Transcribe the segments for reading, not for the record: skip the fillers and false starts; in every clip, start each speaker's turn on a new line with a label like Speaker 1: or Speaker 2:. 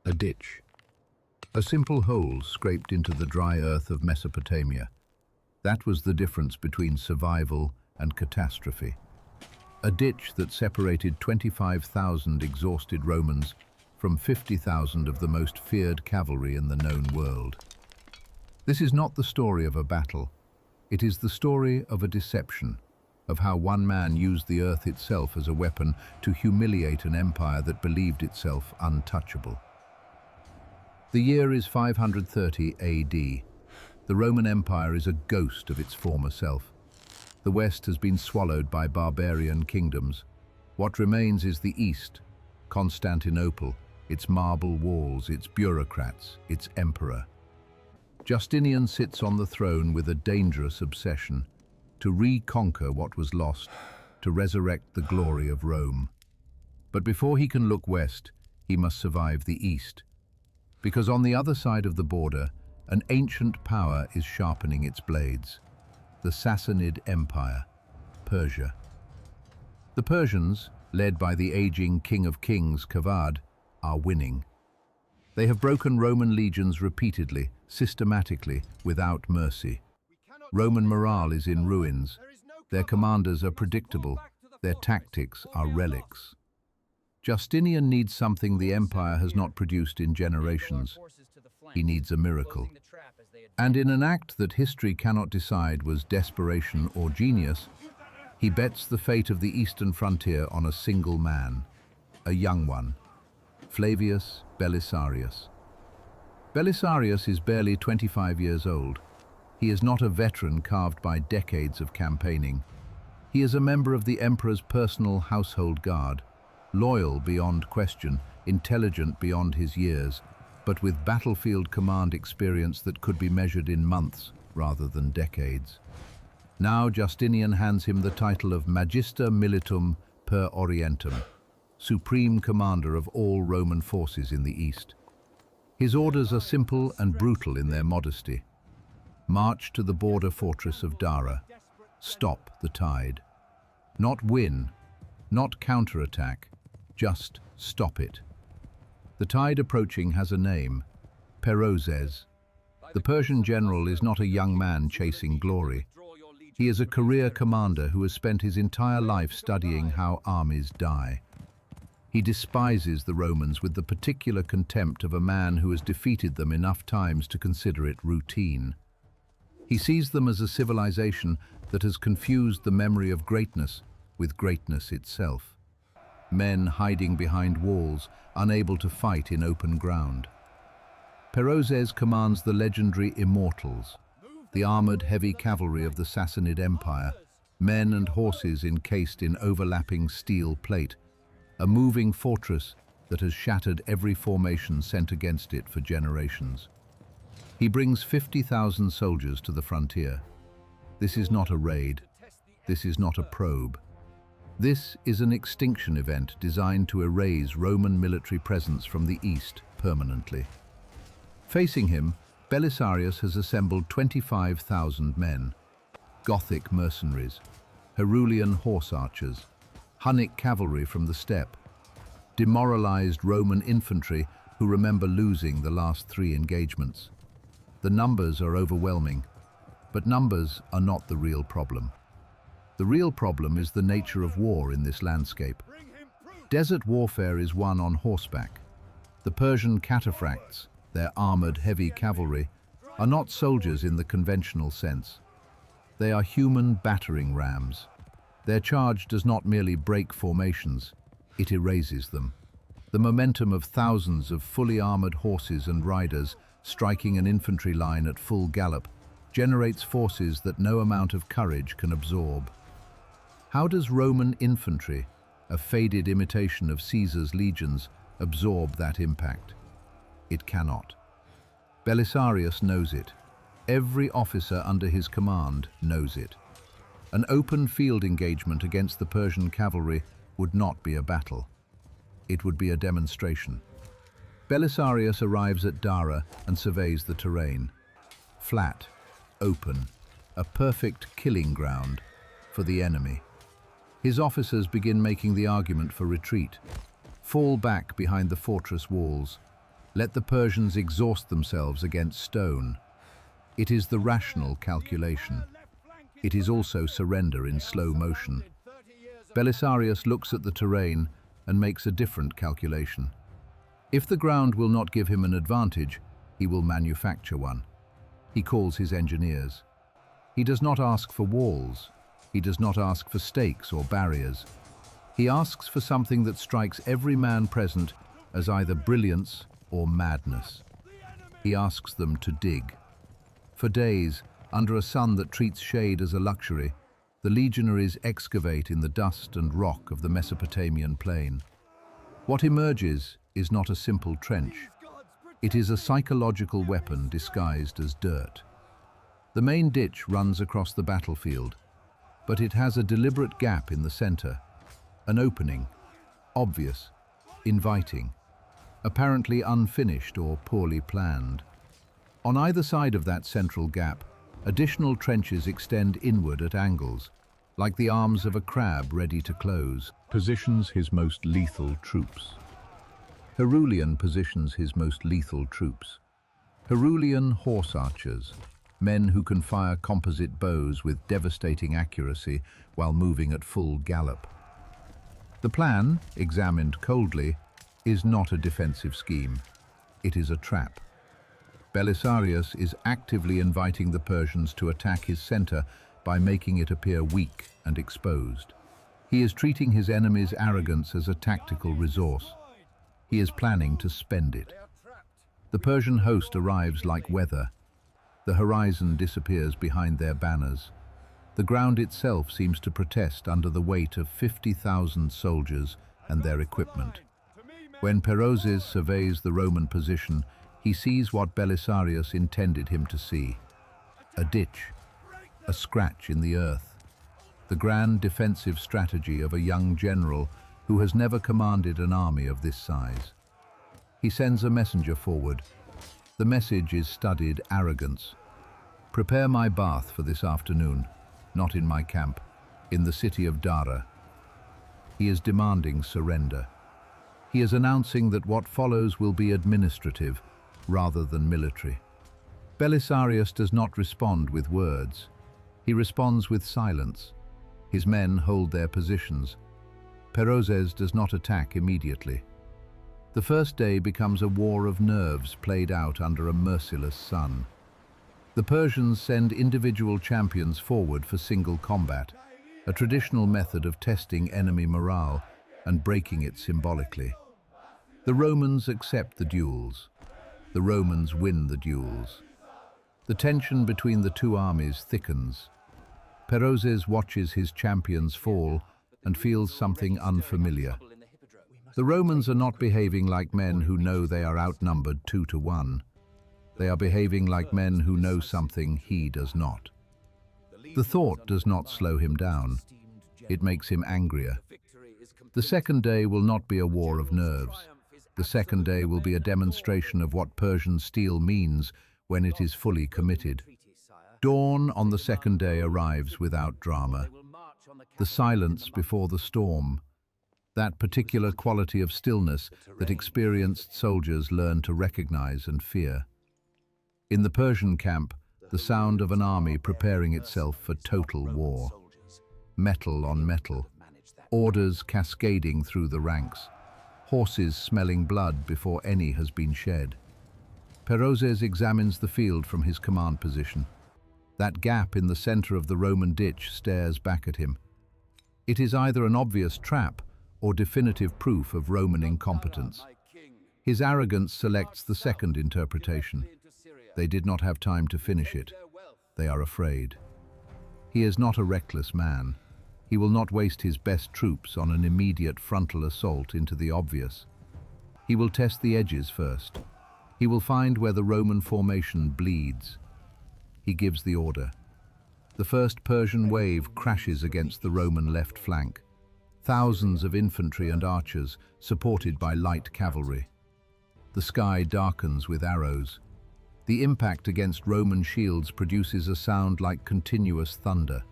Speaker 1: A ditch. A simple hole scraped into the dry earth of Mesopotamia. That was the difference between survival and catastrophe. A ditch that separated 25,000 exhausted Romans from 50,000 of the most feared cavalry in the known world. This is not the story of a battle. It is the story of a deception, of how one man used the earth itself as a weapon to humiliate an empire that believed itself untouchable. The year is 530 AD. The Roman Empire is a ghost of its former self. The West has been swallowed by barbarian kingdoms. What remains is the East, Constantinople, its marble walls, its bureaucrats, its emperor. Justinian sits on the throne with a dangerous obsession, to reconquer what was lost, to resurrect the glory of Rome. But before he can look west, he must survive the East. Because on the other side of the border, an ancient power is sharpening its blades. The Sassanidempire, Persia. The Persians, led by the aging King of Kings, Kavad, are winning. They have broken Roman legions repeatedly, systematically, without mercy. Roman morale is in ruins. Their commanders are predictable. Their tactics are relics. Justinian needs something the empire has not produced in generations. He needs a miracle. And in an act that history cannot decide was desperation or genius, he bets the fate of the eastern frontier on a single man, a young one, Flavius Belisarius. Belisarius is barely 25 years old. He is not a veteran carved by decades of campaigning. He is a member of the emperor's personal household guard, loyal beyond question, intelligent beyond his years, but with battlefield command experience that could be measured in months rather than decades. Now Justinian hands him the title of Magister Militum per Orientem, supreme commander of all Roman forces in the East. His orders are simple and brutal in their modesty. March to the border fortress of Dara. Stop the tide. Not win, not counterattack, just stop it. The tide approaching has a name, Perozes. The Persian general is not a young man chasing glory. He is a career commander who has spent his entire life studying how armies die. He despises the Romans with the particular contempt of a man who has defeated them enough times to consider it routine. He sees them as a civilization that has confused the memory of greatness with greatness itself. Men hiding behind walls, unable to fight in open ground. Perozes commands the legendary Immortals, the armored heavy cavalry of the Sassanid Empire, men and horses encased in overlapping steel plate, a moving fortress that has shattered every formation sent against it for generations. He brings 50,000 soldiers to the frontier. This is not a raid. This is not a probe. This is an extinction event designed to erase Roman military presence from the east permanently. Facing him, Belisarius has assembled 25,000 men, Gothic mercenaries, Herulian horse archers, Hunnic cavalry from the steppe, demoralized Roman infantry who remember losing the last 3 engagements. The numbers are overwhelming, but numbers are not the real problem. The real problem is the nature of war in this landscape. Desert warfare is won on horseback. The Persian cataphracts, their armored heavy cavalry, are not soldiers in the conventional sense. They are human battering rams. Their charge does not merely break formations, it erases them. The momentum of thousands of fully armored horses and riders striking an infantry line at full gallop generates forces that no amount of courage can absorb. How does Roman infantry, a faded imitation of Caesar's legions, absorb that impact? It cannot. Belisarius knows it. Every officer under his command knows it. An open field engagement against the Persian cavalry would not be a battle. It would be a demonstration. Belisarius arrives at Dara and surveys the terrain. Flat, open, a perfect killing ground for the enemy. His officers begin making the argument for retreat. Fall back behind the fortress walls. Let the Persians exhaust themselves against stone. It is the rational calculation. It is also surrender in slow motion. Belisarius looks at the terrain and makes a different calculation. If the ground will not give him an advantage, he will manufacture one. He calls his engineers. He does not ask for walls. He does not ask for stakes or barriers. He asks for something that strikes every man present as either brilliance or madness. He asks them to dig. For days, under a sun that treats shade as a luxury, the legionaries excavate in the dust and rock of the Mesopotamian plain. What emerges is not a simple trench. It is a psychological weapon disguised as dirt. The main ditch runs across the battlefield, but it has a deliberate gap in the center, an opening, obvious, inviting, apparently unfinished or poorly planned. On either side of that central gap, additional trenches extend inward at angles, like the arms of a crab ready to close. Positions his most lethal troops. Herulian positions his most lethal troops. Herulian horse archers, men who can fire composite bows with devastating accuracy while moving at full gallop. The plan, examined coldly, is not a defensive scheme. It is a trap. Belisarius is actively inviting the Persians to attack his center by making it appear weak and exposed. He is treating his enemy's arrogance as a tactical resource. He is planning to spend it. The Persian host arrives like weather. The horizon disappears behind their banners. The ground itself seems to protest under the weight of 50,000 soldiers and their equipment. When Perozes surveys the Roman position, he sees what Belisarius intended him to see: a ditch, a scratch in the earth, the grand defensive strategy of a young general who has never commanded an army of this size. He sends a messenger forward. The message is studied arrogance. Prepare my bath for this afternoon, not in my camp, in the city of Dara. He is demanding surrender. He is announcing that what follows will be administrative rather than military. Belisarius does not respond with words. He responds with silence. His men hold their positions. Perozes does not attack immediately. The first day becomes a war of nerves played out under a merciless sun. The Persians send individual champions forward for single combat, a traditional method of testing enemy morale and breaking it symbolically. The Romans accept the duels. The Romans win the duels. The tension between the two armies thickens. Perozes watches his champions fall and feels something unfamiliar. The Romans are not behaving like men who know they are outnumbered 2-1. They are behaving like men who know something he does not. The thought does not slow him down. It makes him angrier. The second day will not be a war of nerves. The second day will be a demonstration of what Persian steel means when it is fully committed. Dawn on the second day arrives without drama. The silence before the storm, that particular quality of stillness that experienced soldiers learn to recognize and fear. In the Persian camp, the sound of an army preparing itself for total war. Metal on metal, orders cascading through the ranks, horses smelling blood before any has been shed. Perozes examines the field from his command position. That gap in the center of the Roman ditch stares back at him. It is either an obvious trap or definitive proof of Roman incompetence. His arrogance selects the second interpretation. They did not have time to finish it. They are afraid. He is not a reckless man. He will not waste his best troops on an immediate frontal assault into the obvious. He will test the edges first. He will find where the Roman formation bleeds. He gives the order. The first Persian wave crashes against the Roman left flank. Thousands of infantry and archers, supported by light cavalry. The sky darkens with arrows. The impact against Roman shields produces a sound like continuous thunder.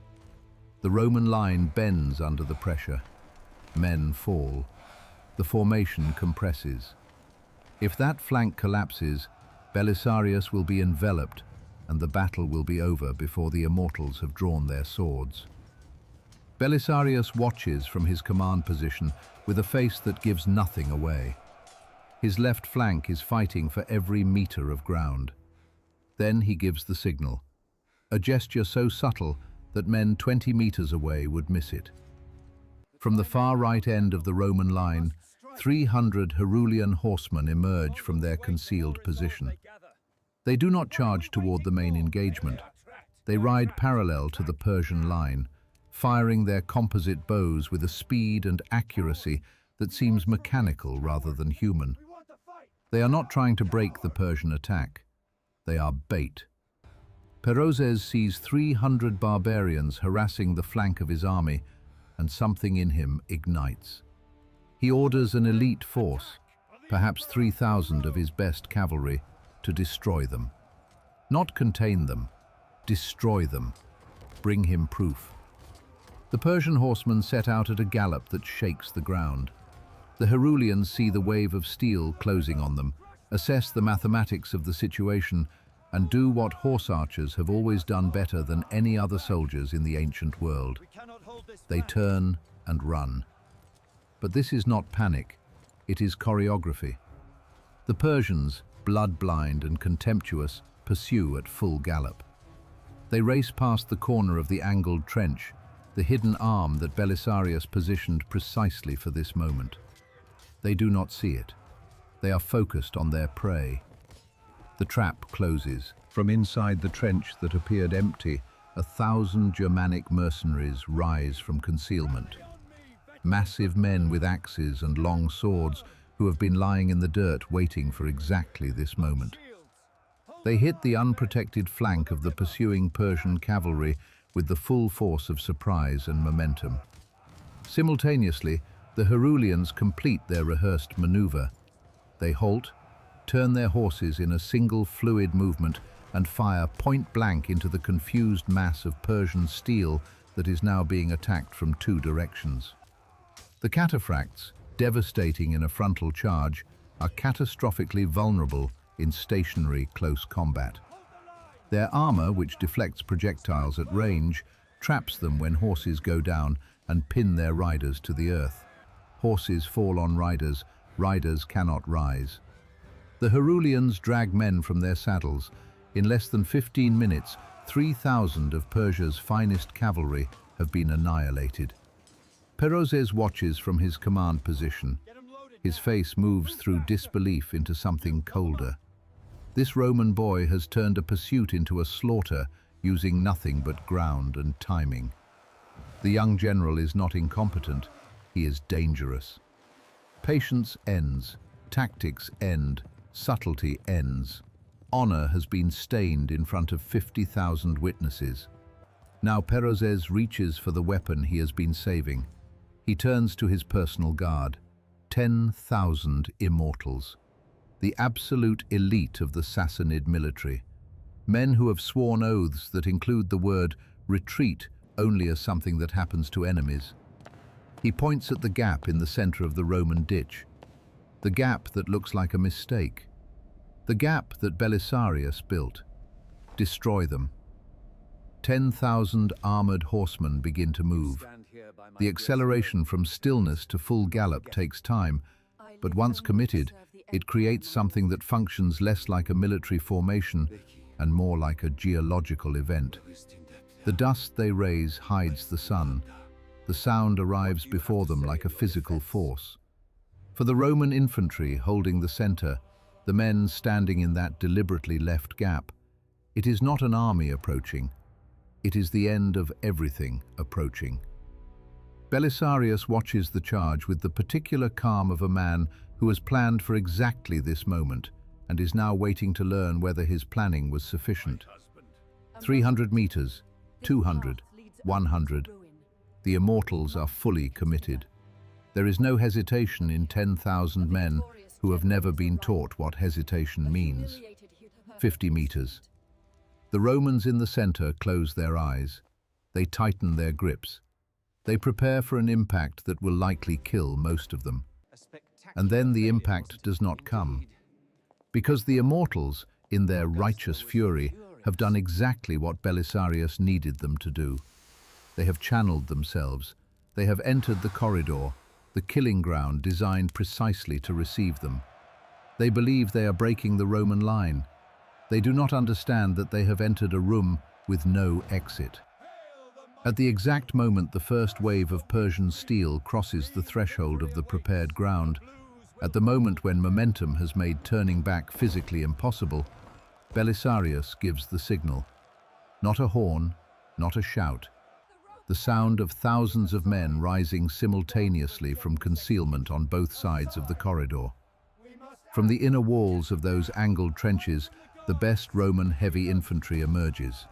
Speaker 1: The Roman line bends under the pressure. Men fall. The formation compresses. If that flank collapses, Belisarius will be enveloped and the battle will be over before the Immortals have drawn their swords. Belisarius watches from his command position with a face that gives nothing away. His left flank is fighting for every meter of ground. Then he gives the signal, a gesture so subtle that men 20 meters away would miss it. From the far right end of the Roman line, 300 Herulian horsemen emerge from their concealed position. They do not charge toward the main engagement. They ride parallel to the Persian line, firing their composite bows with a speed and accuracy that seems mechanical rather than human. They are not trying to break the Persian attack. They are bait. Perozes sees 300 barbarians harassing the flank of his army, and something in him ignites. He orders an elite force, perhaps 3,000 of his best cavalry, to destroy them. Not contain them, destroy them. Bring him proof. The Persian horsemen set out at a gallop that shakes the ground. The Herulians see the wave of steel closing on them, assess the mathematics of the situation, and do what horse archers have always done better than any other soldiers in the ancient world. They turn and run. But this is not panic, it is choreography. The Persians, blood-blind and contemptuous, pursue at full gallop. They race past the corner of the angled trench, the hidden arm that Belisarius positioned precisely for this moment. They do not see it. They are focused on their prey. The trap closes. From inside the trench that appeared empty, 1,000 Germanic mercenaries rise from concealment. Massive men with axes and long swords who have been lying in the dirt waiting for exactly this moment. They hit the unprotected flank of the pursuing Persian cavalry with the full force of surprise and momentum. Simultaneously, the Herulians complete their rehearsed maneuver. They halt, turn their horses in a single fluid movement, and fire point-blank into the confused mass of Persian steel that is now being attacked from two directions. The cataphracts, devastating in a frontal charge, are catastrophically vulnerable in stationary close combat. Their armor, which deflects projectiles at range, traps them when horses go down and pin their riders to the earth. Horses fall on riders, riders cannot rise. The Herulians drag men from their saddles. In less than 15 minutes, 3,000 of Persia's finest cavalry have been annihilated. Perozes watches from his command position. His face moves through disbelief into something colder. This Roman boy has turned a pursuit into a slaughter using nothing but ground and timing. The young general is not incompetent, he is dangerous. Patience ends, tactics end, subtlety ends. Honor has been stained in front of 50,000 witnesses. Now Perozes reaches for the weapon he has been saving. He turns to his personal guard, 10,000 Immortals, the absolute elite of the Sassanid military. Men who have sworn oaths that include the word retreat only as something that happens to enemies. He points at the gap in the center of the Roman ditch, the gap that looks like a mistake, the gap that Belisarius built. Destroy them. 10,000 armored horsemen begin to move. The acceleration from stillness to full gallop takes time, but once committed, it creates something that functions less like a military formation and more like a geological event. The dust they raise hides the sun. The sound arrives before them like a physical force. For the Roman infantry holding the center, the men standing in that deliberately left gap, it is not an army approaching. It is the end of everything approaching. Belisarius watches the charge with the particular calm of a man who has planned for exactly this moment and is now waiting to learn whether his planning was sufficient. 300 meters, 200, 100. The Immortals are fully committed. There is no hesitation in 10,000 men who have never been taught what hesitation means. 50 meters. The Romans in the center close their eyes. They tighten their grips. They prepare for an impact that will likely kill most of them. And then the impact does not come. Because the Immortals, in their righteous fury, have done exactly what Belisarius needed them to do. They have channeled themselves. They have entered the corridor, the killing ground designed precisely to receive them. They believe they are breaking the Roman line. They do not understand that they have entered a room with no exit. At the exact moment the first wave of Persian steel crosses the threshold of the prepared ground, at the moment when momentum has made turning back physically impossible, Belisarius gives the signal. Not a horn, not a shout. The sound of thousands of men rising simultaneously from concealment on both sides of the corridor. From the inner walls of those angled trenches, the best Roman heavy infantry emerges.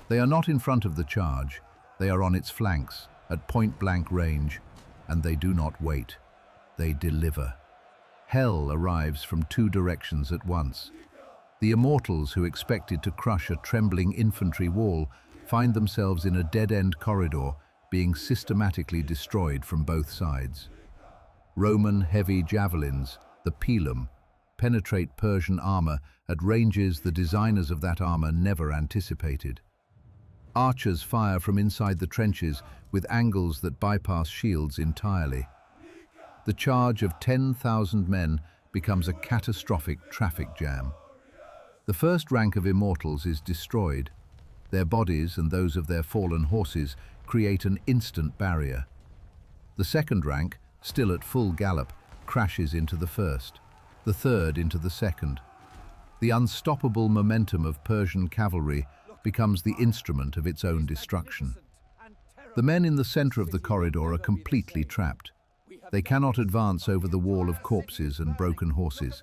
Speaker 1: They are not in front of the charge, they are on its flanks, at point-blank range, and they do not wait. They deliver. Hell arrives from two directions at once. The Immortals, who expected to crush a trembling infantry wall, find themselves in a dead-end corridor, being systematically destroyed from both sides. Roman heavy javelins, the pilum, penetrate Persian armor at ranges the designers of that armor never anticipated. Archers fire from inside the trenches with angles that bypass shields entirely. The charge of 10,000 men becomes a catastrophic traffic jam. The first rank of Immortals is destroyed. Their bodies and those of their fallen horses create an instant barrier. The second rank, still at full gallop, crashes into the first, the third into the second. The unstoppable momentum of Persian cavalry becomes the instrument of its own destruction. The men in the center of the corridor are completely trapped. They cannot advance over the wall of corpses and broken horses.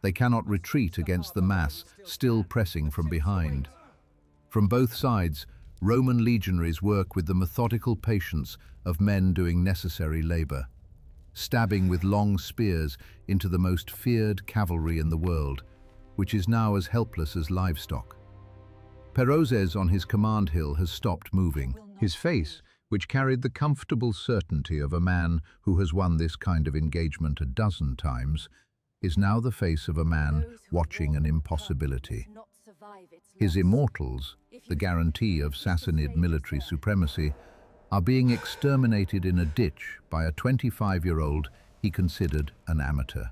Speaker 1: They cannot retreat against the mass still pressing from behind. From both sides, Roman legionaries work with the methodical patience of men doing necessary labor, stabbing with long spears into the most feared cavalry in the world, which is now as helpless as livestock. Perozes on his command hill has stopped moving. His face, which carried the comfortable certainty of a man who has won this kind of engagement a dozen times, is now the face of a man watching an impossibility. His Immortals, the guarantee of Sassanid military supremacy, are being exterminated in a ditch by a 25-year-old he considered an amateur.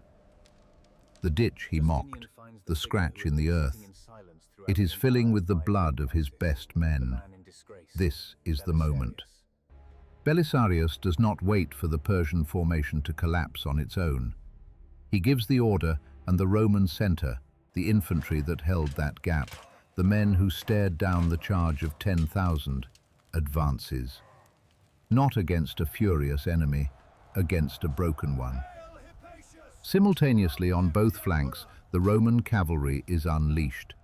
Speaker 1: The ditch he mocked, the scratch in the earth, it is filling with the blood of his best men. This is the moment. Belisarius does not wait for the Persian formation to collapse on its own. He gives the order, and the Roman center, the infantry that held that gap, the men who stared down the charge of 10,000, advances. Not against a furious enemy, against a broken one. Simultaneously on both flanks, the Roman cavalry is unleashed.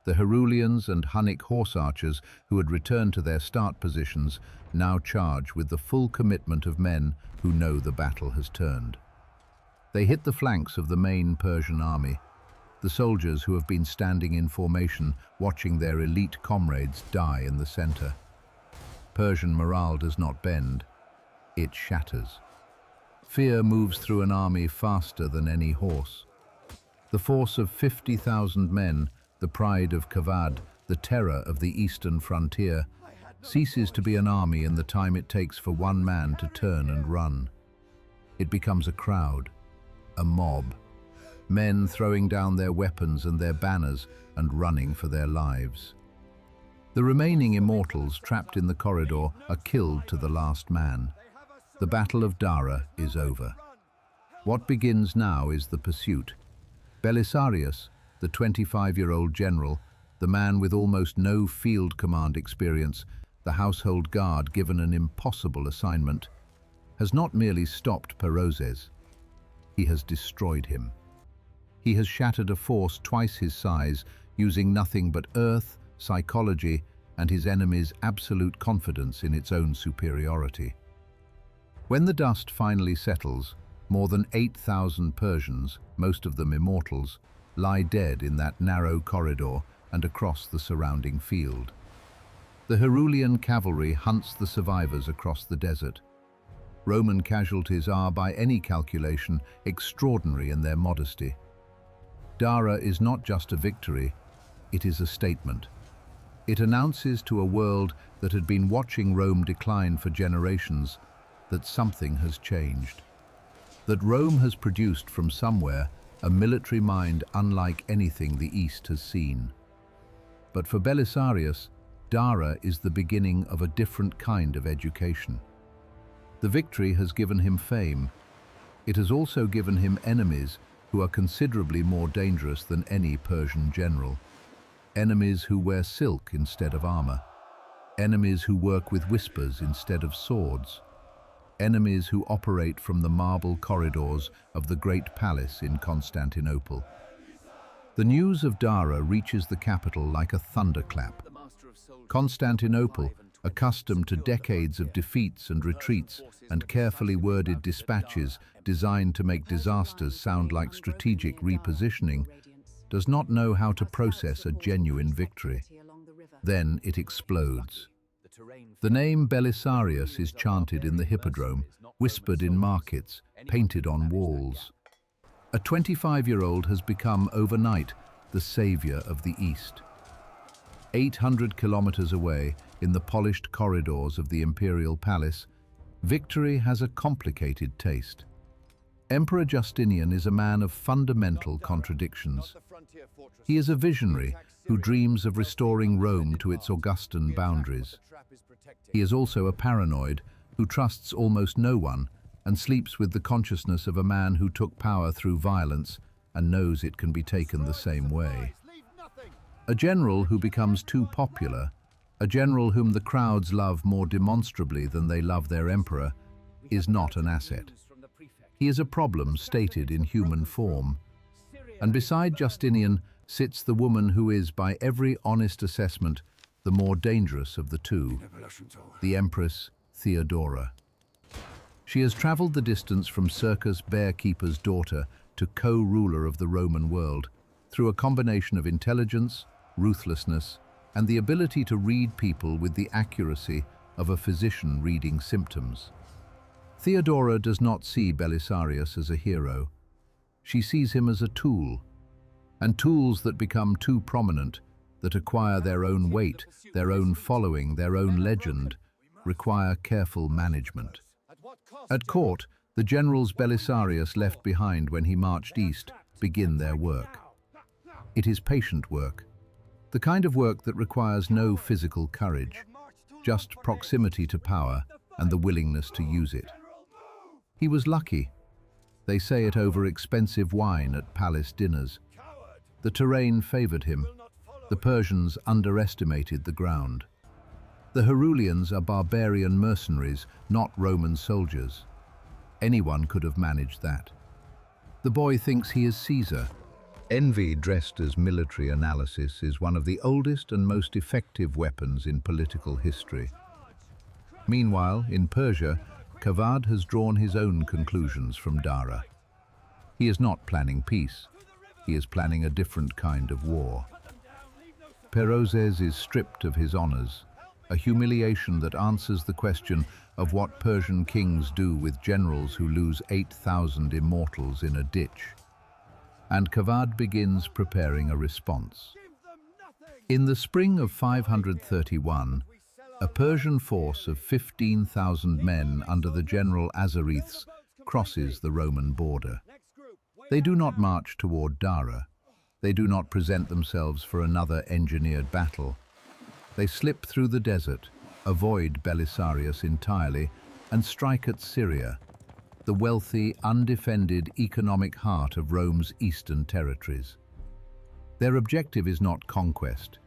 Speaker 1: The Herulians and Hunnic horse archers who had returned to their start positions now charge with the full commitment of men who know the battle has turned. They hit the flanks of the main Persian army, the soldiers who have been standing in formation watching their elite comrades die in the center. Persian morale does not bend, it shatters. Fear moves through an army faster than any horse. The force of 50,000 men, the pride of Kavad, the terror of the eastern frontier, ceases to be an army in the time it takes for one man to turn and run. It becomes a crowd, a mob, men throwing down their weapons and their banners and running for their lives. The remaining Immortals trapped in the corridor are killed to the last man. The Battle of Dara is over. What begins now is the pursuit. Belisarius, the 25-year-old general, the man with almost no field command experience, the household guard given an impossible assignment, has not merely stopped Perozes, he has destroyed him. He has shattered a force twice his size, using nothing but earth, psychology, and his enemy's absolute confidence in its own superiority. When the dust finally settles, more than 8,000 Persians, most of them Immortals, lie dead in that narrow corridor and across the surrounding field. The Herulian cavalry hunts the survivors across the desert. Roman casualties are, by any calculation, extraordinary in their modesty. Dara is not just a victory, it is a statement. It announces to a world that had been watching Rome decline for generations that something has changed. That Rome has produced from somewhere a military mind unlike anything the East has seen. But for Belisarius, Dara is the beginning of a different kind of education. The victory has given him fame. It has also given him enemies who are considerably more dangerous than any Persian general. Enemies who wear silk instead of armor. Enemies who work with whispers instead of swords. Enemies who operate from the marble corridors of the Great Palace in Constantinople. The news of Dara reaches the capital like a thunderclap. Constantinople, accustomed to decades of defeats and retreats and carefully worded dispatches designed to make disasters sound like strategic repositioning, does not know how to process a genuine victory. Then it explodes. The name Belisarius is chanted in the hippodrome, whispered in markets, painted on walls. A 25-year-old has become overnight the savior of the East. 800 kilometers away, in the polished corridors of the imperial palace, victory has a complicated taste. Emperor Justinian is a man of fundamental contradictions. He is a visionary who dreams of restoring Rome to its Augustan boundaries. He is also a paranoid who trusts almost no one and sleeps with the consciousness of a man who took power through violence and knows it can be taken the same way. A general who becomes too popular, a general whom the crowds love more demonstrably than they love their emperor, is not an asset. He is a problem stated in human form. And beside Justinian sits the woman who is, by every honest assessment, the more dangerous of the two, the Empress Theodora. She has traveled the distance from circus bearkeeper's daughter to co-ruler of the Roman world through a combination of intelligence, ruthlessness, and the ability to read people with the accuracy of a physician reading symptoms. Theodora does not see Belisarius as a hero. She sees him as a tool, and tools that become too prominent, that acquire their own weight, their own following, their own legend, require careful management. At court, the generals Belisarius left behind when he marched east begin their work. It is patient work, the kind of work that requires no physical courage, just proximity to power and the willingness to use it. He was lucky. They say it over expensive wine at palace dinners. The terrain favored him. The Persians underestimated the ground. The Herulians are barbarian mercenaries, not Roman soldiers. Anyone could have managed that. The boy thinks he is Caesar. Envy dressed as military analysis is one of the oldest and most effective weapons in political history. Meanwhile, in Persia, Kavad has drawn his own conclusions from Dara. He is not planning peace. He is planning a different kind of war. Perozes is stripped of his honors, a humiliation that answers the question of what Persian kings do with generals who lose 8,000 immortals in a ditch. And Kavad begins preparing a response. In the spring of 531, a Persian force of 15,000 men under the general Azariths crosses the Roman border. They do not march toward Dara. They do not present themselves for another engineered battle. They slip through the desert, avoid Belisarius entirely, and strike at Syria, the wealthy, undefended economic heart of Rome's eastern territories. Their objective is not conquest.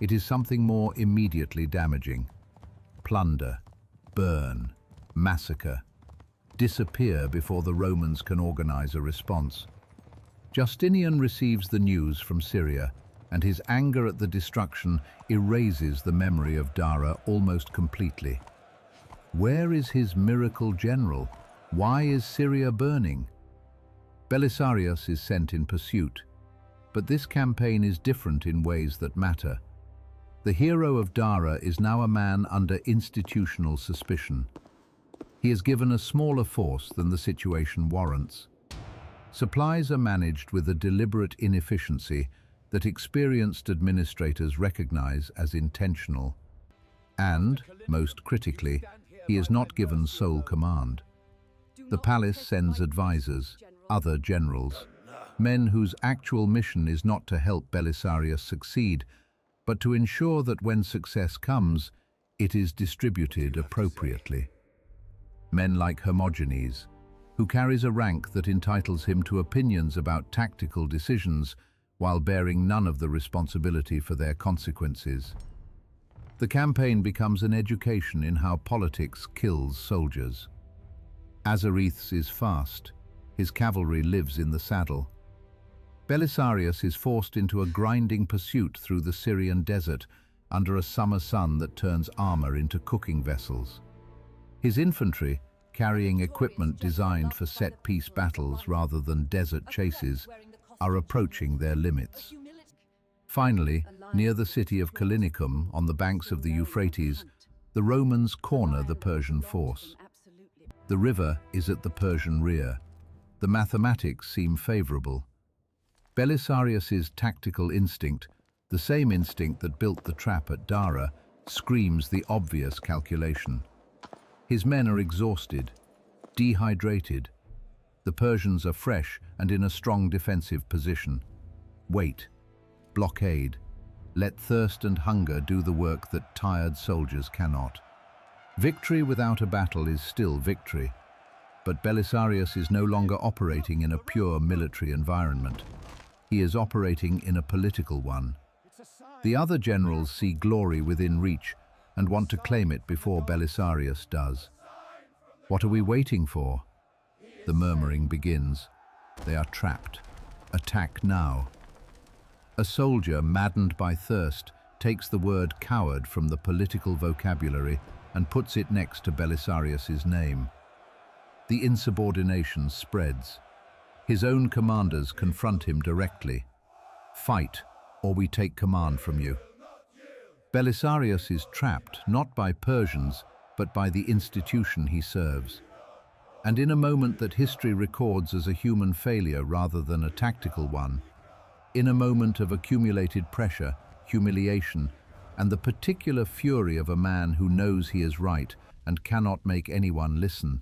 Speaker 1: It is something more immediately damaging. Plunder, burn, massacre, disappear before the Romans can organize a response. Justinian receives the news from Syria, and his anger at the destruction erases the memory of Dara almost completely. Where is his miracle general? Why is Syria burning? Belisarius is sent in pursuit, but this campaign is different in ways that matter. The hero of Dara is now a man under institutional suspicion. He is given a smaller force than the situation warrants. Supplies are managed with a deliberate inefficiency that experienced administrators recognize as intentional. And, most critically, he is not given sole command. The palace sends advisors, other generals, men whose actual mission is not to help Belisarius succeed, but to ensure that when success comes, it is distributed appropriately. Men like Hermogenes, who carries a rank that entitles him to opinions about tactical decisions while bearing none of the responsibility for their consequences. The campaign becomes an education in how politics kills soldiers. Azareth's is fast. His cavalry lives in the saddle. Belisarius is forced into a grinding pursuit through the Syrian desert under a summer sun that turns armor into cooking vessels. His infantry, carrying equipment designed for set-piece battles rather than desert chases, are approaching their limits. Finally, near the city of Callinicum, on the banks of the Euphrates, the Romans corner the Persian force. The river is at the Persian rear. The mathematics seem favorable. Belisarius's tactical instinct, the same instinct that built the trap at Dara, screams the obvious calculation. His men are exhausted, dehydrated. The Persians are fresh and in a strong defensive position. Wait. Blockade. Let thirst and hunger do the work that tired soldiers cannot. Victory without a battle is still victory, but Belisarius is no longer operating in a pure military environment. He is operating in a political one. The other generals see glory within reach and want to claim it before Belisarius does. What are we waiting for? The murmuring begins. They are trapped. Attack now. A soldier, maddened by thirst, takes the word coward from the political vocabulary and puts it next to Belisarius's name. The insubordination spreads. His own commanders confront him directly. Fight, or we take command from you. Belisarius is trapped not by Persians, but by the institution he serves. And in a moment that history records as a human failure rather than a tactical one, in a moment of accumulated pressure, humiliation, and the particular fury of a man who knows he is right and cannot make anyone listen,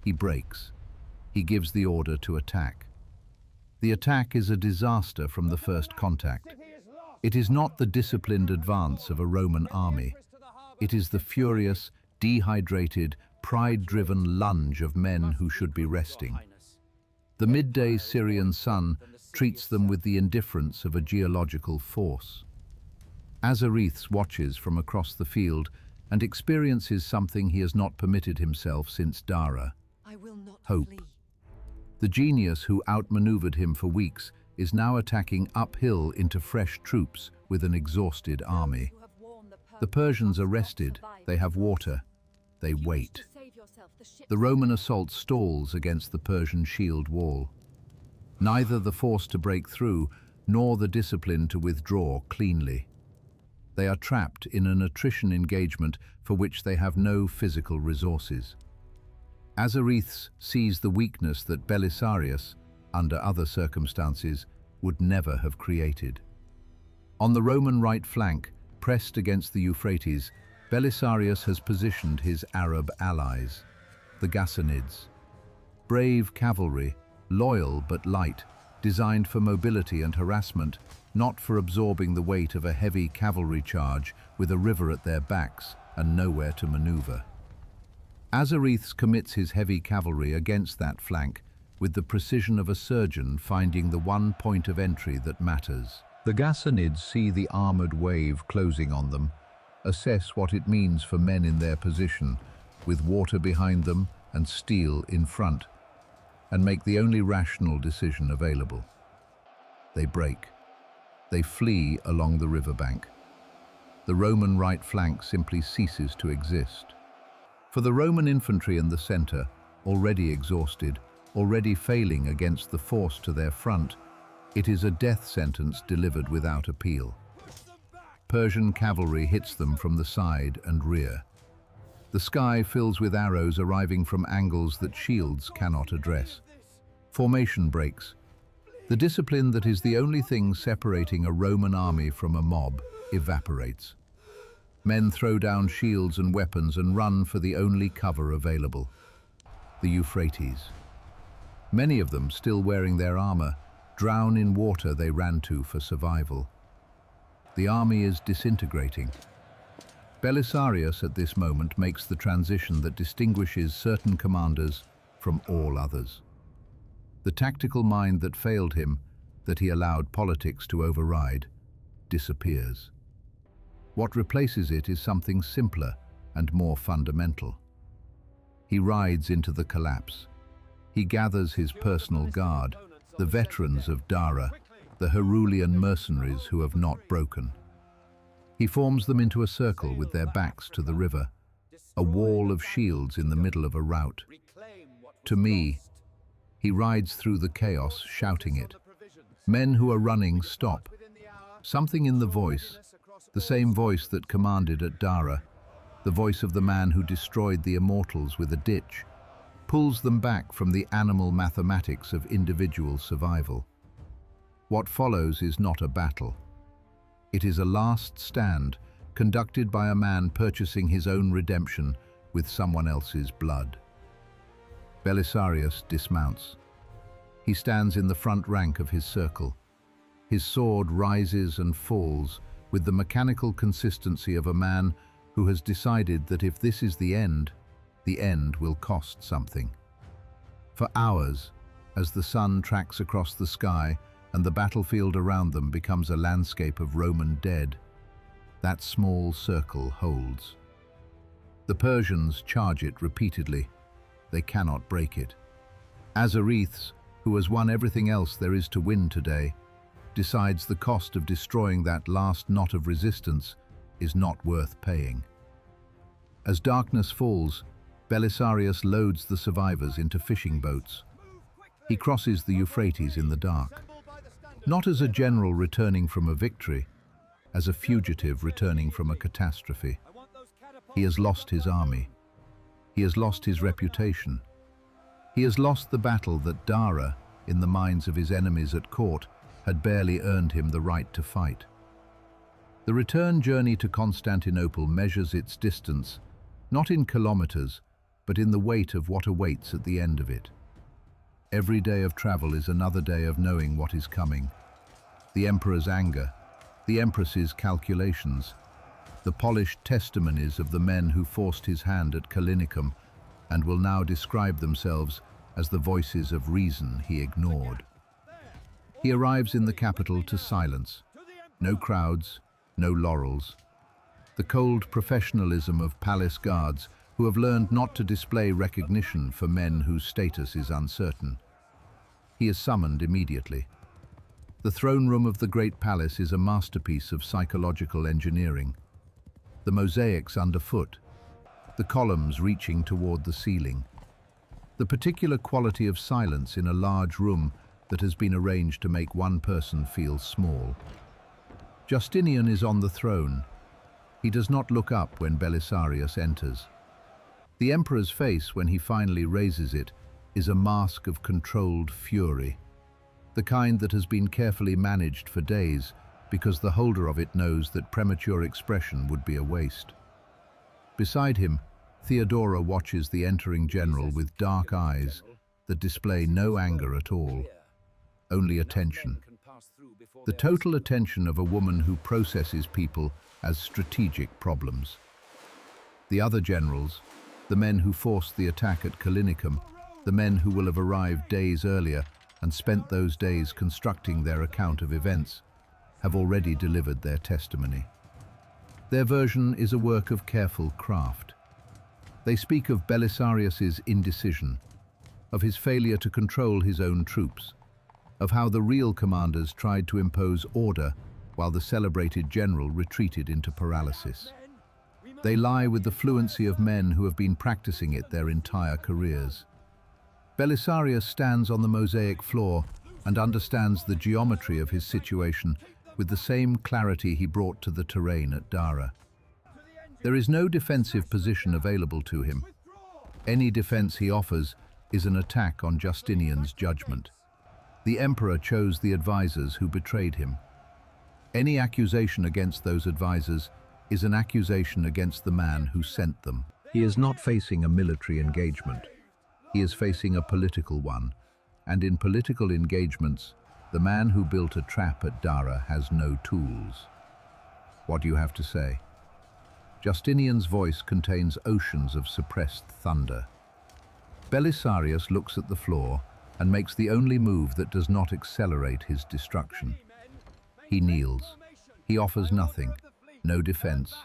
Speaker 1: he breaks. He gives the order to attack. The attack is a disaster from the first contact. It is not the disciplined advance of a Roman army. It is the furious, dehydrated, pride-driven lunge of men who should be resting. The midday Syrian sun treats them with the indifference of a geological force. Azareth's watches from across the field and experiences something he has not permitted himself since Dara. Hope. The genius who outmaneuvered him for weeks is now attacking uphill into fresh troops with an exhausted army. The Persians are rested, they have water, they wait. The Roman assault stalls against the Persian shield wall. Neither the force to break through, nor the discipline to withdraw cleanly. They are trapped in an attrition engagement for which they have no physical resources. Azareth's sees the weakness that Belisarius, under other circumstances, would never have created. On the Roman right flank, pressed against the Euphrates, Belisarius has positioned his Arab allies, the Ghassanids. Brave cavalry, loyal but light, designed for mobility and harassment, not for absorbing the weight of a heavy cavalry charge with a river at their backs and nowhere to maneuver. Azareth's commits his heavy cavalry against that flank with the precision of a surgeon finding the one point of entry that matters. The Ghassanids see the armored wave closing on them, assess what it means for men in their position, with water behind them and steel in front, and make the only rational decision available. They break. They flee along the riverbank. The Roman right flank simply ceases to exist. For the Roman infantry in the center, already exhausted, already failing against the force to their front, it is a death sentence delivered without appeal. Persian cavalry hits them from the side and rear. The sky fills with arrows arriving from angles that shields cannot address. Formation breaks. The discipline that is the only thing separating a Roman army from a mob evaporates. Men throw down shields and weapons and run for the only cover available, the Euphrates. Many of them, still wearing their armor, drown in water they ran to for survival. The army is disintegrating. Belisarius at this moment makes the transition that distinguishes certain commanders from all others. The tactical mind that failed him, that he allowed politics to override, disappears. What replaces it is something simpler and more fundamental. He rides into the collapse. He gathers his personal guard, the veterans of Dara, the Herulian mercenaries who have not broken. He forms them into a circle with their backs to the river, a wall of shields in the middle of a rout. To me, he rides through the chaos, shouting it. Men who are running stop. Something in the voice, the same voice that commanded at Dara, the voice of the man who destroyed the Immortals with a ditch, pulls them back from the animal mathematics of individual survival. What follows is not a battle. It is a last stand conducted by a man purchasing his own redemption with someone else's blood. Belisarius dismounts. He stands in the front rank of his circle. His sword rises and falls with the mechanical consistency of a man who has decided that if this is the end will cost something. For hours, as the sun tracks across the sky and the battlefield around them becomes a landscape of Roman dead, that small circle holds. The Persians charge it repeatedly. They cannot break it. Azareths, who has won everything else there is to win today, decides the cost of destroying that last knot of resistance is not worth paying. As darkness falls, Belisarius loads the survivors into fishing boats. He crosses the Euphrates in the dark, not as a general returning from a victory, as a fugitive returning from a catastrophe. He has lost his army. He has lost his reputation. He has lost the battle that Dara, in the minds of his enemies at court, had barely earned him the right to fight. The return journey to Constantinople measures its distance, not in kilometers, but in the weight of what awaits at the end of it. Every day of travel is another day of knowing what is coming. The emperor's anger, the empress's calculations, the polished testimonies of the men who forced his hand at Callinicum and will now describe themselves as the voices of reason he ignored. He arrives in the capital to silence. No crowds, no laurels. The cold professionalism of palace guards who have learned not to display recognition for men whose status is uncertain. He is summoned immediately. The throne room of the great palace is a masterpiece of psychological engineering. The mosaics underfoot, the columns reaching toward the ceiling. The particular quality of silence in a large room that has been arranged to make one person feel small. Justinian is on the throne. He does not look up when Belisarius enters. The emperor's face, when he finally raises it, is a mask of controlled fury, the kind that has been carefully managed for days because the holder of it knows that premature expression would be a waste. Beside him, Theodora watches the entering general with dark eyes that display no anger at all, only attention. The total attention of a woman who processes people as strategic problems. The other generals, the men who forced the attack at Callinicum, the men who will have arrived days earlier and spent those days constructing their account of events, have already delivered their testimony. Their version is a work of careful craft. They speak of Belisarius's indecision, of his failure to control his own troops, of how the real commanders tried to impose order while the celebrated general retreated into paralysis. They lie with the fluency of men who have been practicing it their entire careers. Belisarius stands on the mosaic floor and understands the geometry of his situation with the same clarity he brought to the terrain at Dara. There is no defensive position available to him. Any defense he offers is an attack on Justinian's judgment. The emperor chose the advisors who betrayed him. Any accusation against those advisors is an accusation against the man who sent them. He is not facing a military engagement. He is facing a political one. And in political engagements, the man who built a trap at Dara has no tools. What do you have to say? Justinian's voice contains oceans of suppressed thunder. Belisarius looks at the floor and makes the only move that does not accelerate his destruction. He kneels. He offers nothing, no defense,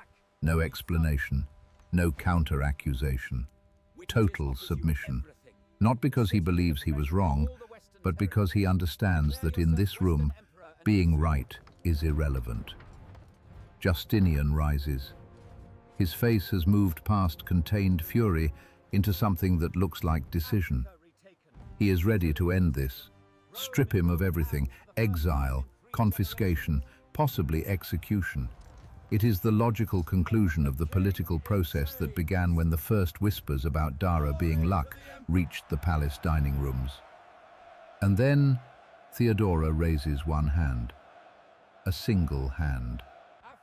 Speaker 1: no explanation, no counter-accusation. Total submission. Not because he believes he was wrong, but because he understands that in this room, being right is irrelevant. Justinian rises. His face has moved past contained fury into something that looks like decision. He is ready to end this, strip him of everything, exile, confiscation, possibly execution. It is the logical conclusion of the political process that began when the first whispers about Dara being luck reached the palace dining rooms. And then Theodora raises one hand, a single hand,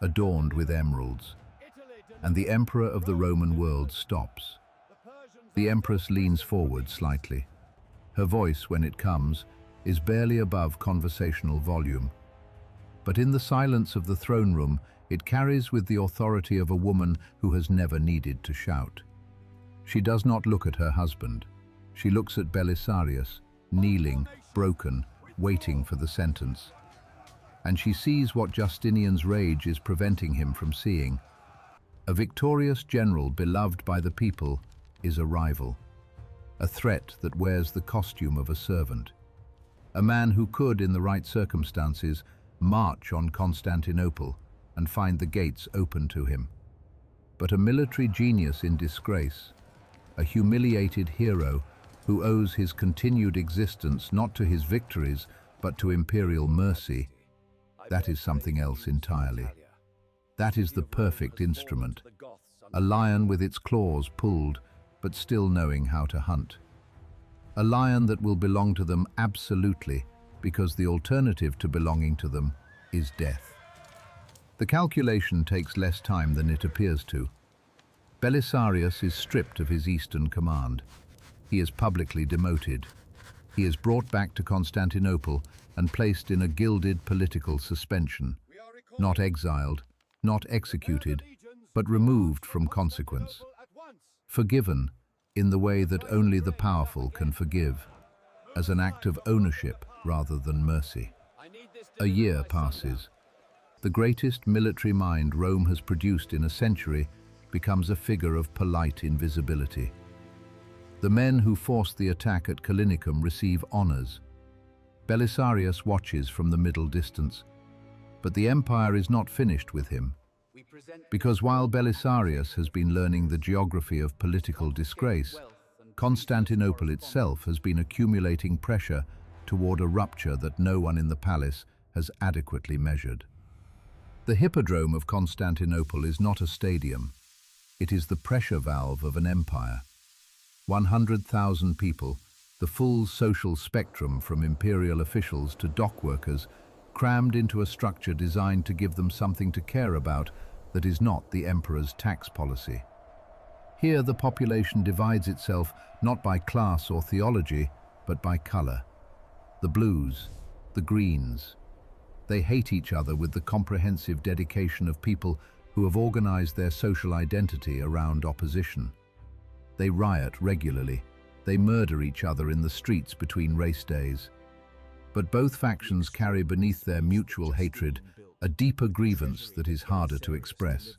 Speaker 1: adorned with emeralds, and the emperor of the Roman world stops. The empress leans forward slightly. Her voice, when it comes, is barely above conversational volume. But in the silence of the throne room, it carries with the authority of a woman who has never needed to shout. She does not look at her husband. She looks at Belisarius, kneeling, broken, waiting for the sentence. And she sees what Justinian's rage is preventing him from seeing. A victorious general beloved by the people is a rival, a threat that wears the costume of a servant. A man who could, in the right circumstances, march on Constantinople and find the gates open to him. But a military genius in disgrace, a humiliated hero who owes his continued existence not to his victories, but to imperial mercy, that is something else entirely. That is the perfect instrument, a lion with its claws pulled, but still knowing how to hunt. A lion that will belong to them absolutely, because the alternative to belonging to them is death. The calculation takes less time than it appears to. Belisarius is stripped of his eastern command. He is publicly demoted. He is brought back to Constantinople and placed in a gilded political suspension, not exiled, not executed, but removed from consequence. Forgiven in the way that only the powerful can forgive, as an act of ownership rather than mercy. A year passes. The greatest military mind Rome has produced in a century becomes a figure of polite invisibility. The men who forced the attack at Callinicum receive honors. Belisarius watches from the middle distance, but the empire is not finished with him. Because while Belisarius has been learning the geography of political disgrace, Constantinople itself has been accumulating pressure toward a rupture that no one in the palace has adequately measured. The hippodrome of Constantinople is not a stadium. It is the pressure valve of an empire. 100,000 people, the full social spectrum from imperial officials to dock workers, crammed into a structure designed to give them something to care about that is not the emperor's tax policy. Here the population divides itself not by class or theology, but by color. The blues, the greens. They hate each other with the comprehensive dedication of people who have organized their social identity around opposition. They riot regularly. They murder each other in the streets between race days. But both factions carry beneath their mutual hatred a deeper grievance that is harder to express.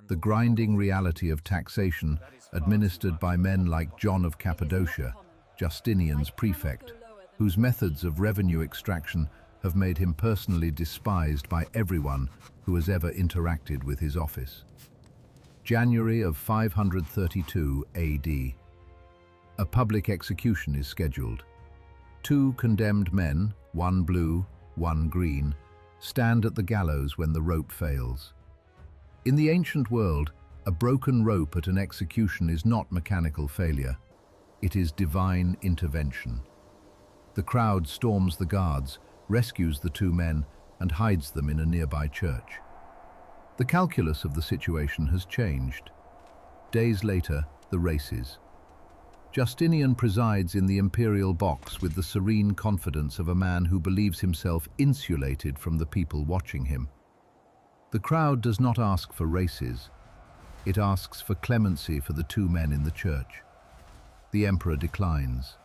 Speaker 1: The grinding reality of taxation administered by men like John of Cappadocia, Justinian's prefect, whose methods of revenue extraction have made him personally despised by everyone who has ever interacted with his office. January of 532 AD. A public execution is scheduled. 2 condemned men, one blue, one green, stand at the gallows when the rope fails. In the ancient world, a broken rope at an execution is not mechanical failure. It is divine intervention. The crowd storms the guards, rescues the two men, and hides them in a nearby church. The calculus of the situation has changed. Days later, the races. Justinian presides in the imperial box with the serene confidence of a man who believes himself insulated from the people watching him. The crowd does not ask for races. It asks for clemency for the two men in the church. The emperor declines.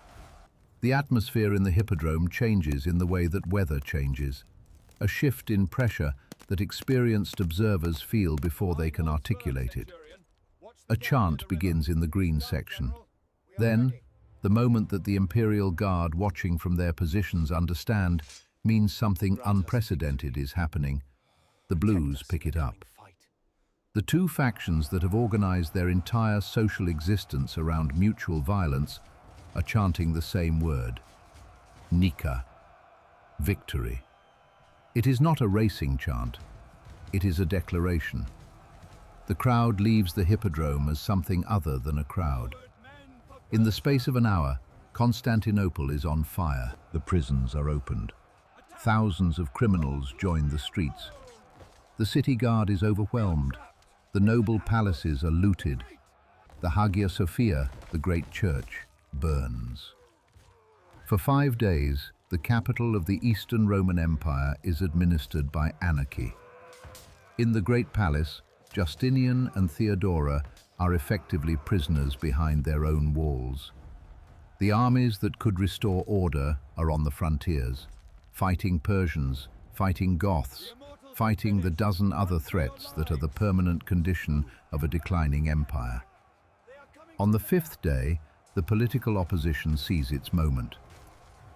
Speaker 1: The atmosphere in the hippodrome changes in the way that weather changes, a shift in pressure that experienced observers feel before they can articulate it. A chant begins in the green section. Then, the moment that the imperial guard watching from their positions understand means something unprecedented is happening. The blues pick it up. The two factions that have organized their entire social existence around mutual violence are chanting the same word: Nika, victory. It is not a racing chant, it is a declaration. The crowd leaves the hippodrome as something other than a crowd. In the space of an hour, Constantinople is on fire. The prisons are opened. Thousands of criminals join the streets. The city guard is overwhelmed. The noble palaces are looted. The Hagia Sophia, the great church, burns. For 5 days, the capital of the Eastern Roman Empire is administered by anarchy. In the Great Palace, Justinian and Theodora are effectively prisoners behind their own walls. The armies that could restore order are on the frontiers, fighting Persians, fighting Goths, fighting the dozen other threats that are the permanent condition of a declining empire. On the 5th day, the political opposition sees its moment.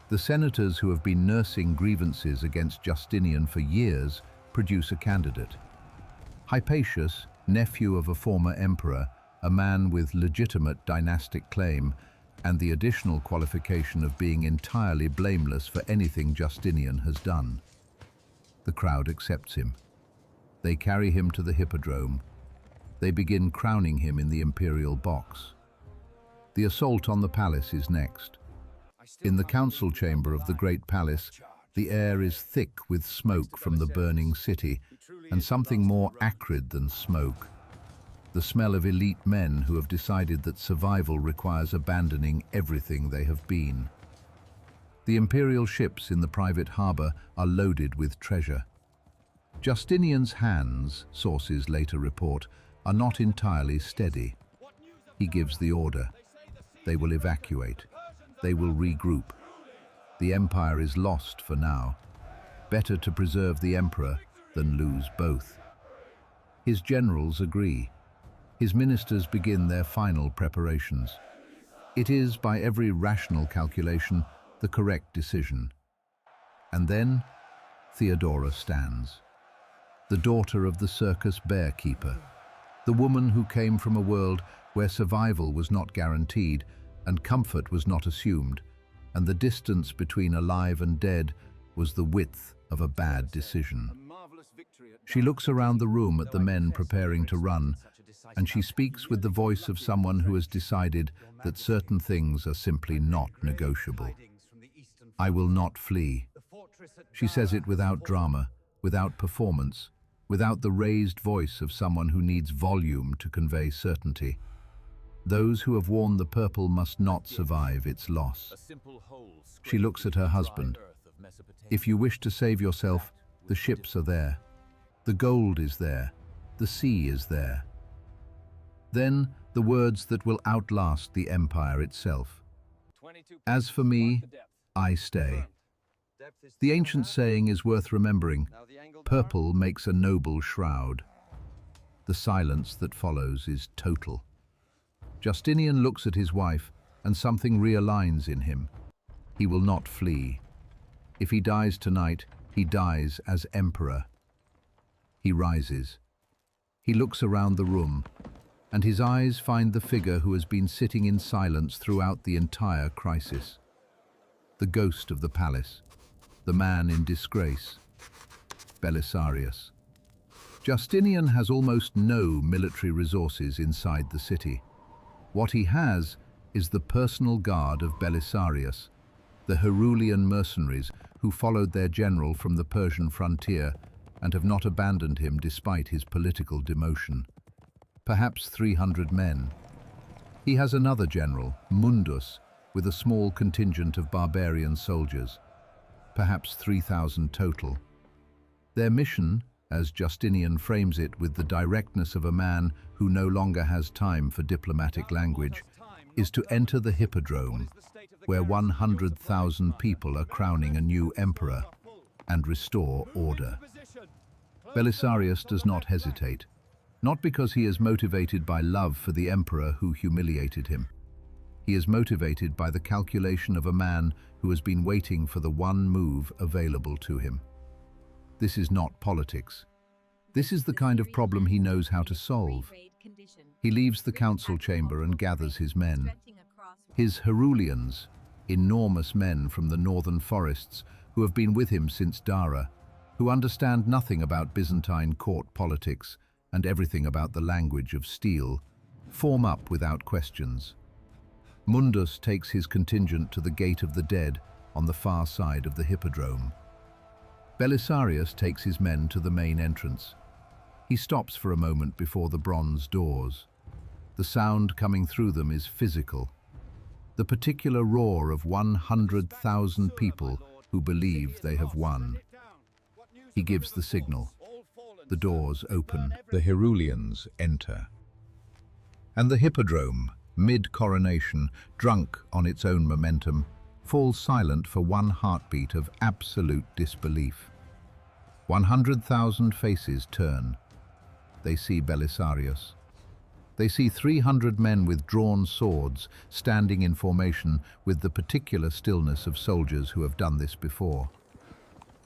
Speaker 1: The senators who have been nursing grievances against Justinian for years produce a candidate. Hypatius, nephew of a former emperor, a man with legitimate dynastic claim, and the additional qualification of being entirely blameless for anything Justinian has done. The crowd accepts him. They carry him to the hippodrome. They begin crowning him in the imperial box. The assault on the palace is next. In the council chamber of the Great Palace, the air is thick with smoke from the burning city, and something more acrid than smoke. The smell of elite men who have decided that survival requires abandoning everything they have been. The imperial ships in the private harbor are loaded with treasure. Justinian's hands, sources later report, are not entirely steady. He gives the order. They will evacuate. They will regroup. The empire is lost for now. Better to preserve the emperor than lose both. His generals agree. His ministers begin their final preparations. It is, by every rational calculation, the correct decision. And then, Theodora stands. The daughter of the circus bear-keeper. The woman who came from a world where survival was not guaranteed and comfort was not assumed, and the distance between alive and dead was the width of a bad decision. She looks around the room at the men preparing to run, and she speaks with the voice of someone who has decided that certain things are simply not negotiable. I will not flee. She says it without drama, without performance, without the raised voice of someone who needs volume to convey certainty. Those who have worn the purple must not survive its loss. She looks at her husband. If you wish to save yourself, the ships are there. The gold is there. The sea is there. Then the words that will outlast the empire itself. As for me, I stay. The ancient saying is worth remembering. Purple makes a noble shroud. The silence that follows is total. Justinian looks at his wife, and something realigns in him. He will not flee. If he dies tonight, he dies as emperor. He rises. He looks around the room, and his eyes find the figure who has been sitting in silence throughout the entire crisis. The ghost of the palace, the man in disgrace, Belisarius. Justinian has almost no military resources inside the city. What he has is the personal guard of Belisarius, the Herulian mercenaries who followed their general from the Persian frontier and have not abandoned him despite his political demotion. Perhaps 300 men. He has another general, Mundus, with a small contingent of barbarian soldiers, perhaps 3,000 total. Their mission, as Justinian frames it with the directness of a man who no longer has time for diplomatic language, is to enter the hippodrome, where 100,000 people are crowning a new emperor, and restore order. Belisarius does not hesitate, not because he is motivated by love for the emperor who humiliated him. He is motivated by the calculation of a man who has been waiting for the one move available to him. This is not politics. This is the kind of problem he knows how to solve. He leaves the council chamber and gathers his men. His Herulians, enormous men from the northern forests who have been with him since Dara, who understand nothing about Byzantine court politics and everything about the language of steel, form up without questions. Mundus takes his contingent to the Gate of the Dead on the far side of the hippodrome. Belisarius takes his men to the main entrance. He stops for a moment before the bronze doors. The sound coming through them is physical. The particular roar of 100,000 people who believe they have won. He gives the signal. The doors open. The Herulians enter. And the hippodrome, mid-coronation, drunk on its own momentum, falls silent for one heartbeat of absolute disbelief. 100,000 faces turn. They see Belisarius. They see 300 men with drawn swords standing in formation with the particular stillness of soldiers who have done this before.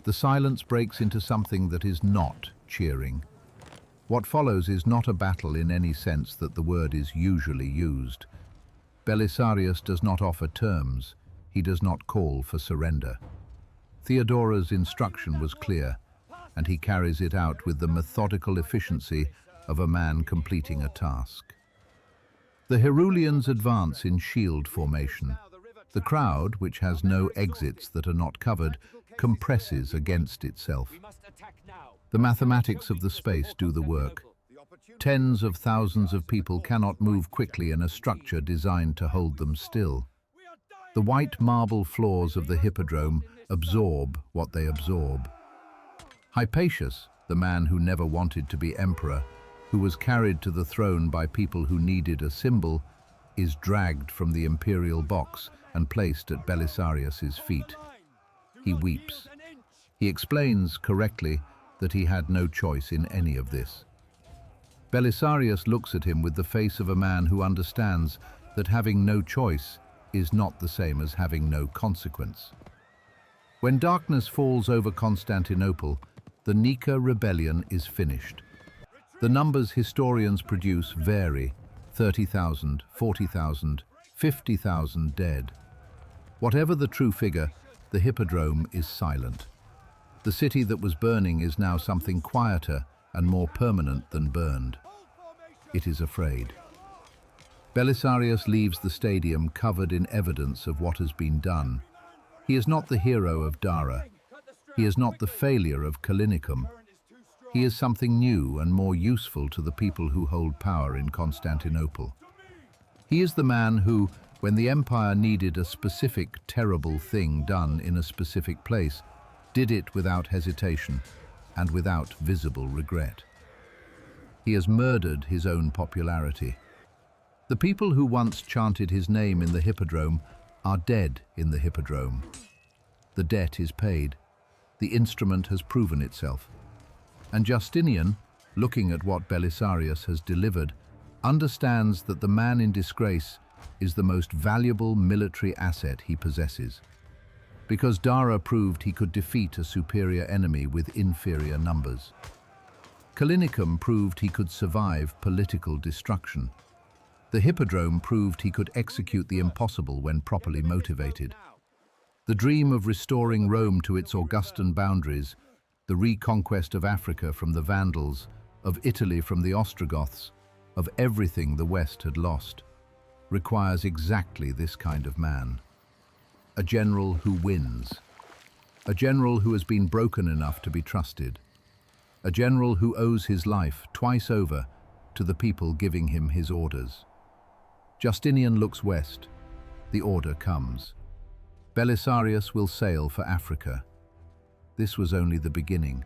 Speaker 1: The silence breaks into something that is not cheering. What follows is not a battle in any sense that the word is usually used. Belisarius does not offer terms. He does not call for surrender. Theodora's instruction was clear, and he carries it out with the methodical efficiency of a man completing a task. The Herulians advance in shield formation. The crowd, which has no exits that are not covered, compresses against itself. The mathematics of the space do the work. Tens of thousands of people cannot move quickly in a structure designed to hold them still. The white marble floors of the hippodrome absorb what they absorb. Hypatius, the man who never wanted to be emperor, who was carried to the throne by people who needed a symbol, is dragged from the imperial box and placed at Belisarius's feet. He weeps. He explains correctly that he had no choice in any of this. Belisarius looks at him with the face of a man who understands that having no choice is not the same as having no consequence. When darkness falls over Constantinople, the Nika rebellion is finished. The numbers historians produce vary: 30,000, 40,000, 50,000 dead. Whatever the true figure, the hippodrome is silent. The city that was burning is now something quieter and more permanent than burned. It is afraid. Belisarius leaves the stadium covered in evidence of what has been done. He is not the hero of Dara. He is not the failure of Callinicum. He is something new and more useful to the people who hold power in Constantinople. He is the man who, when the empire needed a specific terrible thing done in a specific place, did it without hesitation and without visible regret. He has murdered his own popularity. The people who once chanted his name in the hippodrome are dead in the hippodrome. The debt is paid. The instrument has proven itself. And Justinian, looking at what Belisarius has delivered, understands that the man in disgrace is the most valuable military asset he possesses. Because Dara proved he could defeat a superior enemy with inferior numbers. Callinicum proved he could survive political destruction. The hippodrome proved he could execute the impossible when properly motivated. The dream of restoring Rome to its Augustan boundaries, the reconquest of Africa from the Vandals, of Italy from the Ostrogoths, of everything the West had lost, requires exactly this kind of man. A general who wins. A general who has been broken enough to be trusted. A general who owes his life twice over to the people giving him his orders. Justinian looks west. The order comes. Belisarius will sail for Africa. This was only the beginning.